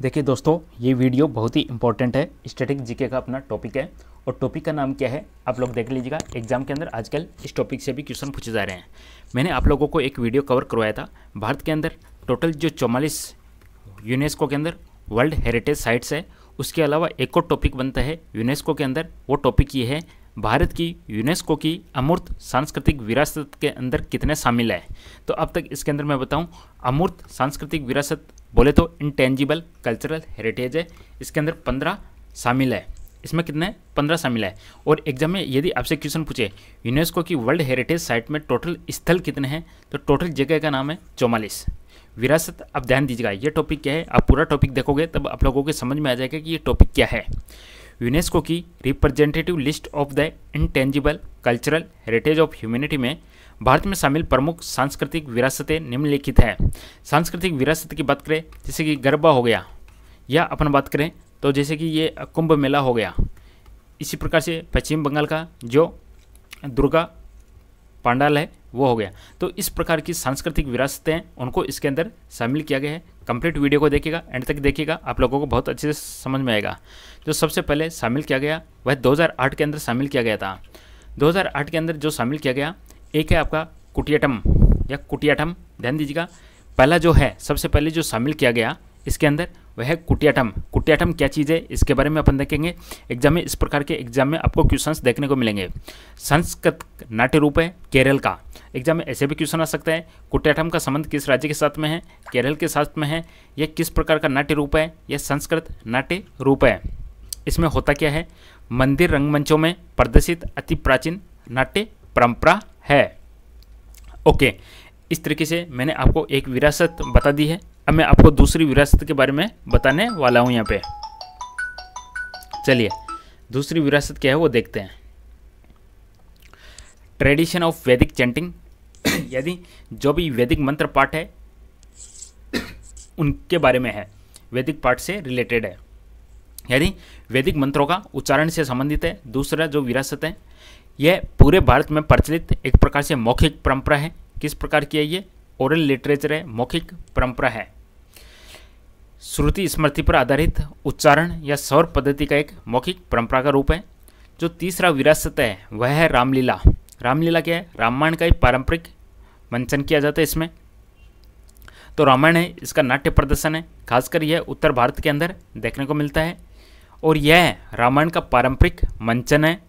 देखिए दोस्तों, ये वीडियो बहुत ही इंपॉर्टेंट है। स्टैटिक जीके का अपना टॉपिक है और टॉपिक का नाम क्या है आप लोग देख लीजिएगा। एग्जाम के अंदर आजकल इस टॉपिक से भी क्वेश्चन पूछे जा रहे हैं। मैंने आप लोगों को एक वीडियो कवर करवाया था। भारत के अंदर टोटल जो 44 यूनेस्को के अंदर वर्ल्ड हेरिटेज साइट्स है, उसके अलावा एक और टॉपिक बनता है यूनेस्को के अंदर। वो टॉपिक ये है, भारत की यूनेस्को की अमूर्त सांस्कृतिक विरासत के अंदर कितने शामिल है। तो अब तक इसके अंदर मैं बताऊं, अमूर्त सांस्कृतिक विरासत बोले तो इंटेंजिबल कल्चरल हेरिटेज है, इसके अंदर 15 शामिल है। इसमें कितने 15 शामिल है। और एग्जाम में यदि आपसे क्वेश्चन पूछे यूनेस्को की वर्ल्ड हेरिटेज साइट में टोटल स्थल कितने हैं, तो टोटल जगह का नाम है 44। विरासत, अब ध्यान दीजिएगा ये टॉपिक क्या है। आप पूरा टॉपिक देखोगे तब आप लोगों को समझ में आ जाएगा कि ये टॉपिक क्या है। यूनेस्को की representative list of the intangible cultural heritage of humanity में भारत में शामिल प्रमुख सांस्कृतिक विरासतें निम्नलिखित हैं। सांस्कृतिक विरासत की बात करें जैसे कि गरबा हो गया, या अपन बात करें तो जैसे कि ये कुंभ मेला हो गया। इसी प्रकार से पश्चिम बंगाल का जो दुर्गा पांडाल है वो हो गया। तो इस प्रकार की सांस्कृतिक विरासतें उनको इसके अंदर शामिल किया गया है। कंप्लीट वीडियो को देखिएगा, एंड तक देखिएगा, आप लोगों को बहुत अच्छे से समझ में आएगा। जो सबसे पहले शामिल किया गया वह 2008 के अंदर शामिल किया गया था। 2008 के अंदर जो शामिल किया गया, एक है आपका कुटियाटम या कुटियाटम। ध्यान दीजिएगा, पहला जो है सबसे पहले जो शामिल किया गया इसके अंदर वह है कुटियाटम। कुटियाटम क्या चीज़ है इसके बारे में अपन देखेंगे। एग्जाम में इस प्रकार के एग्जाम में आपको क्वेश्चंस देखने को मिलेंगे। संस्कृत नाट्य रूप है केरल का। एग्जाम में ऐसे भी क्वेश्चन आ सकता है, कुटियाटम का संबंध किस राज्य के साथ में है, केरल के साथ में है, यह किस प्रकार का नाट्य रूप है, यह संस्कृत नाट्य रूप है। इसमें होता क्या है, मंदिर रंगमंचों में प्रदर्शित अति प्राचीन नाट्य परंपरा है। ओके, इस तरीके से मैंने आपको एक विरासत बता दी है। अब मैं आपको दूसरी विरासत के बारे में बताने वाला हूं यहाँ पे। चलिए दूसरी विरासत क्या है वो देखते हैं। ट्रेडिशन ऑफ वैदिक चैंटिंग, यदि जो भी वैदिक मंत्र पाठ है उनके बारे में है, वैदिक पाठ से रिलेटेड है, यानी वैदिक मंत्रों का उच्चारण से संबंधित है। दूसरा जो विरासत है यह पूरे भारत में प्रचलित एक प्रकार से मौखिक परंपरा है। किस प्रकार की है ये, ओरल लिटरेचर है, मौखिक परंपरा है। श्रुति स्मृति पर आधारित उच्चारण या स्वर पद्धति का एक मौखिक परंपरा का रूप है। जो तीसरा विरासत है वह है रामलीला। रामलीला क्या है, रामायण का एक पारंपरिक मंचन किया जाता है इसमें। तो रामायण है, इसका नाट्य प्रदर्शन है, खासकर यह उत्तर भारत के अंदर देखने को मिलता है। और यह रामायण का पारंपरिक मंचन है।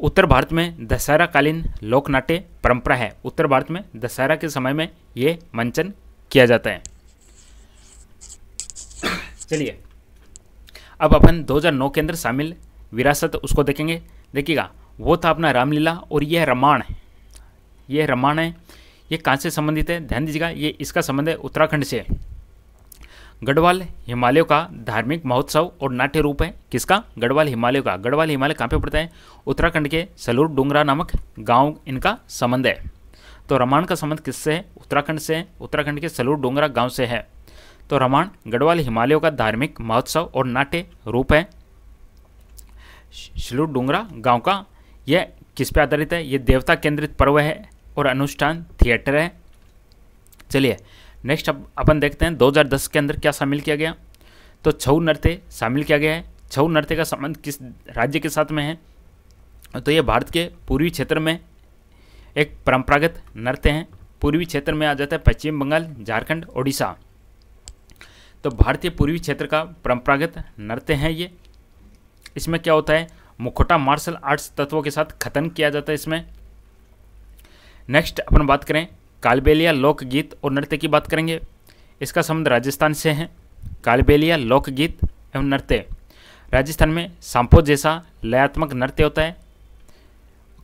उत्तर भारत में दशहरा कालीन लोक नाट्य परंपरा है। उत्तर भारत में दशहरा के समय में ये मंचन किया जाता है। चलिए अब अपन 2009 के अंदर शामिल विरासत उसको देखेंगे। देखिएगा, वो था अपना रामलीला और यह रामायण। यह रामायण है, ये कहाँ से संबंधित है, ध्यान दीजिएगा। ये इसका संबंध है उत्तराखंड से। गढ़वाल हिमालयों का धार्मिक महोत्सव और नाट्य रूप है। किसका, गढ़वाल हिमालयों का। गढ़वाल हिमालय कहाँ पे पड़ता है, उत्तराखंड के सलूर डूंगरा नामक गांव इनका संबंध है। तो रामायण का संबंध किससे है, उत्तराखंड से है, उत्तराखंड के सलूर डूंगरा गांव से है। तो रामायण गढ़वाल हिमालयों का धार्मिक महोत्सव और नाट्य रूप है। सलूर डूंगरा गाँव का यह किस पे आधारित है, ये देवता केंद्रित पर्व है और अनुष्ठान थिएटर है। चलिए नेक्स्ट अब अपन देखते हैं 2010 के अंदर क्या शामिल किया गया। तो छऊ नृत्य शामिल किया गया है। छऊ नृत्य का संबंध किस राज्य के साथ में है, तो ये भारत के पूर्वी क्षेत्र में एक परंपरागत नृत्य है। पूर्वी क्षेत्र में आ जाता है पश्चिम बंगाल, झारखंड, ओडिशा। तो भारतीय पूर्वी क्षेत्र का परंपरागत नृत्य है ये। इसमें क्या होता है, मुखौटा मार्शल आर्ट्स तत्वों के साथ खतन किया जाता है इसमें। नेक्स्ट अपन बात करें कालबेलिया लोकगीत और नृत्य की बात करेंगे। इसका संबंध राजस्थान से है। कालबेलिया लोकगीत एवं नृत्य, राजस्थान में सांपो जैसा लयात्मक नृत्य होता है।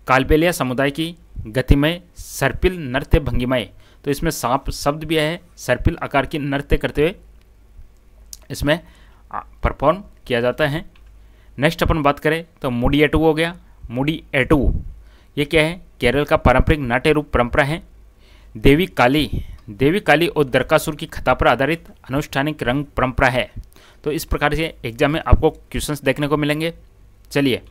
कालबेलिया समुदाय की गतिमय सर्पिल नृत्य भंगिमाएं, तो इसमें सांप शब्द भी है, सर्पिल आकार की नृत्य करते हुए इसमें परफॉर्म किया जाता है। नेक्स्ट अपन बात करें तो मुडिएटू हो गया। मुडिएटू ये क्या है, केरल का पारंपरिक नाट्य रूप परंपरा है। देवी काली और दरकासुर की कथा पर आधारित अनुष्ठानिक रंग परंपरा है। तो इस प्रकार से एग्जाम में आपको क्वेश्चंस देखने को मिलेंगे। चलिए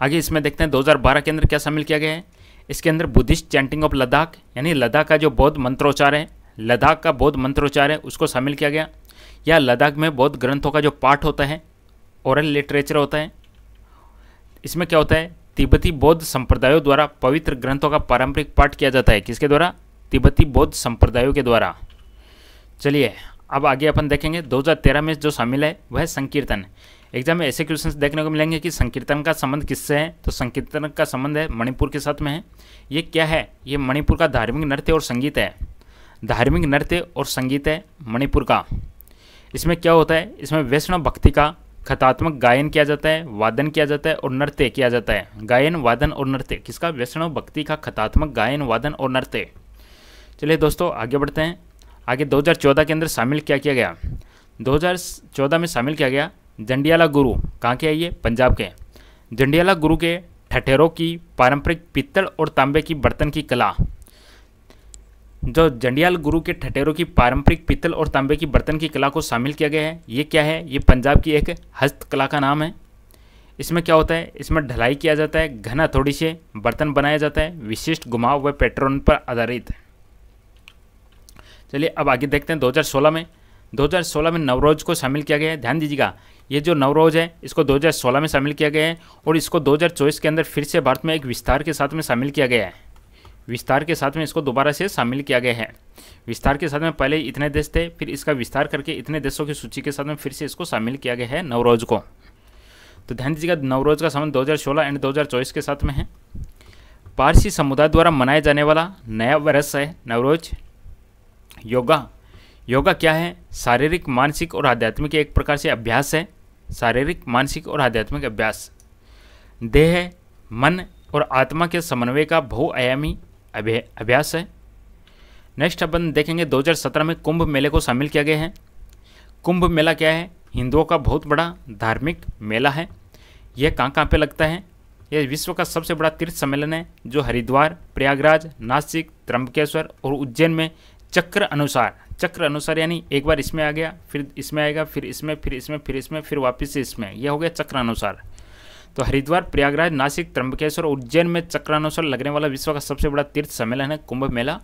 आगे इसमें देखते हैं 2012 के अंदर क्या शामिल किया गया है। इसके अंदर बुद्धिस्ट चैंटिंग ऑफ लद्दाख, यानी लद्दाख का जो बौद्ध मंत्रोच्चार है, लद्दाख का बौद्ध मंत्रोच्चार है उसको शामिल किया गया, या लद्दाख में बौद्ध ग्रंथों का जो पाठ होता है, ओरल लिटरेचर होता है, इसमें क्या होता है, तिब्बती बौद्ध संप्रदायों द्वारा पवित्र ग्रंथों का पारंपरिक पाठ किया जाता है। किसके द्वारा? तिब्बती बौद्ध संप्रदायों के द्वारा। चलिए अब आगे अपन देखेंगे 2013 में जो शामिल है वह है संकीर्तन। एग्जाम में ऐसे क्वेश्चंस देखने को मिलेंगे कि संकीर्तन का संबंध किससे है, तो संकीर्तन का संबंध है मणिपुर के साथ में है। ये क्या है? ये मणिपुर का धार्मिक नृत्य और संगीत है। धार्मिक नृत्य और संगीत है मणिपुर का। इसमें क्या होता है, इसमें वैष्णव भक्ति का कथात्मक गायन किया जाता है, वादन किया जाता है और नृत्य किया जाता है। गायन, वादन और नृत्य किसका? वैष्णव भक्ति का कथात्मक गायन, वादन और नृत्य। चलिए दोस्तों आगे बढ़ते हैं। आगे 2014 के अंदर शामिल क्या किया गया? 2014 में शामिल किया गया जंडियाला गुरु। कहाँ के है ये? पंजाब के। जंडियाला गुरु के ठठेरों की पारंपरिक पित्तल और तांबे की बर्तन की कला। जो जंडियाल गुरु के ठठेरों की पारंपरिक पित्तल और तांबे की बर्तन की कला को शामिल किया गया है। ये क्या है? ये पंजाब की एक हस्तकला का नाम है। इसमें क्या होता है, इसमें ढलाई किया जाता है, घना हथौड़ी से बर्तन बनाया जाता है, विशिष्ट घुमाव व पैटर्न पर आधारित। चलिए अब आगे देखते हैं 2016 में नवरोज को शामिल किया गया है। ध्यान दीजिएगा, ये जो नवरोज है इसको 2016 में शामिल किया गया है और इसको 2024 के अंदर फिर से भारत में एक विस्तार के साथ में शामिल किया गया है। विस्तार के साथ में इसको दोबारा से शामिल किया गया है। विस्तार के साथ में पहले इतने देश थे, फिर इसका विस्तार करके इतने देशों की सूची के साथ में फिर से इसको शामिल किया गया है नवरोज को। तो ध्यान दीजिएगा, नवरोज का संबंध 2016 एंड 2024 के साथ में है। पारसी समुदाय द्वारा मनाया जाने वाला नया वर्ष है नवरोज। योगा क्या है? शारीरिक, मानसिक और आध्यात्मिक एक प्रकार से अभ्यास है। शारीरिक, मानसिक और आध्यात्मिक अभ्यास। देह, मन और आत्मा के समन्वय का बहुआयामी अभ्यास है। नेक्स्ट अपन देखेंगे 2017 में कुंभ मेले को शामिल किया गया है। कुंभ मेला क्या है? हिंदुओं का बहुत बड़ा धार्मिक मेला है। यह कहाँ पे लगता है? यह विश्व का सबसे बड़ा तीर्थ सम्मेलन है जो हरिद्वार, प्रयागराज, नासिक, त्र्यंबकेश्वर और उज्जैन में चक्र अनुसार यानी एक बार इसमें आ गया, फिर इसमें आएगा, फिर इसमें, फिर इसमें, फिर इसमें, फिर वापस से इसमें, यह हो गया चक्र अनुसार। तो हरिद्वार, प्रयागराज, नासिक, त्र्यंबकेश्वर और उज्जैन में चक्रानुसार लगने वाला विश्व का सबसे बड़ा तीर्थ सम्मेलन है कुंभ मेला।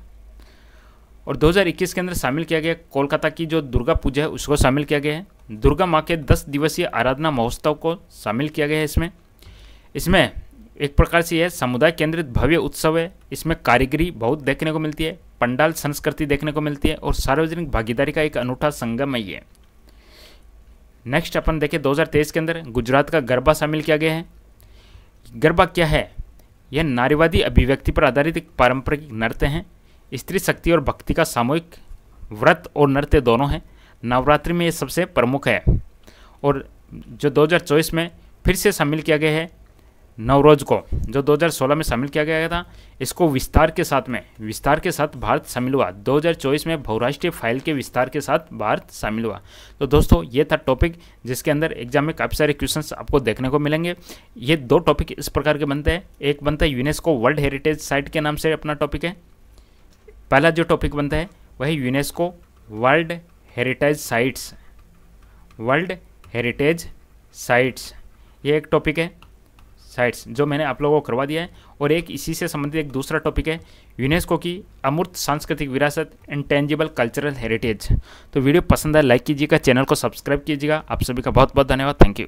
और 2021 के अंदर शामिल किया गया कोलकाता की जो दुर्गा पूजा है उसको शामिल किया गया है। दुर्गा माँ के 10 दिवसीय आराधना महोत्सव को शामिल किया गया है। इसमें एक प्रकार से यह समुदाय केंद्रित भव्य उत्सव है। इसमें कारीगरी बहुत देखने को मिलती है, पंडाल संस्कृति देखने को मिलती है और सार्वजनिक भागीदारी का एक अनूठा संगम है ये। नेक्स्ट अपन देखें 2023 के अंदर गुजरात का गरबा शामिल किया गया है। गरबा क्या है? यह नारीवादी अभिव्यक्ति पर आधारित एक पारंपरिक नृत्य है। स्त्री शक्ति और भक्ति का सामूहिक व्रत और नृत्य दोनों हैं। नवरात्रि में ये सबसे प्रमुख है। और जो 2024 में फिर से शामिल किया गया है नवरोज को, जो 2016 में शामिल किया गया था, इसको विस्तार के साथ भारत शामिल हुआ। 2024 में बहुराष्ट्रीय फाइल के विस्तार के साथ भारत शामिल हुआ। तो दोस्तों ये था टॉपिक जिसके अंदर एग्जाम में काफ़ी सारे क्वेश्चंस आपको देखने को मिलेंगे। ये 2 टॉपिक इस प्रकार के बनते हैं। एक बनता है यूनेस्को वर्ल्ड हेरिटेज साइट के नाम से अपना टॉपिक है। पहला जो टॉपिक बनता है वह यूनेस्को वर्ल्ड हेरिटेज साइट्स, ये एक टॉपिक है साइट्स जो मैंने आप लोगों को करवा दिया है। और एक इसी से संबंधित एक दूसरा टॉपिक है यूनेस्को की अमूर्त सांस्कृतिक विरासत, इंटेंजिबल कल्चरल हेरिटेज। तो वीडियो पसंद आए लाइक कीजिएगा, चैनल को सब्सक्राइब कीजिएगा। आप सभी का बहुत बहुत धन्यवाद। Thank you.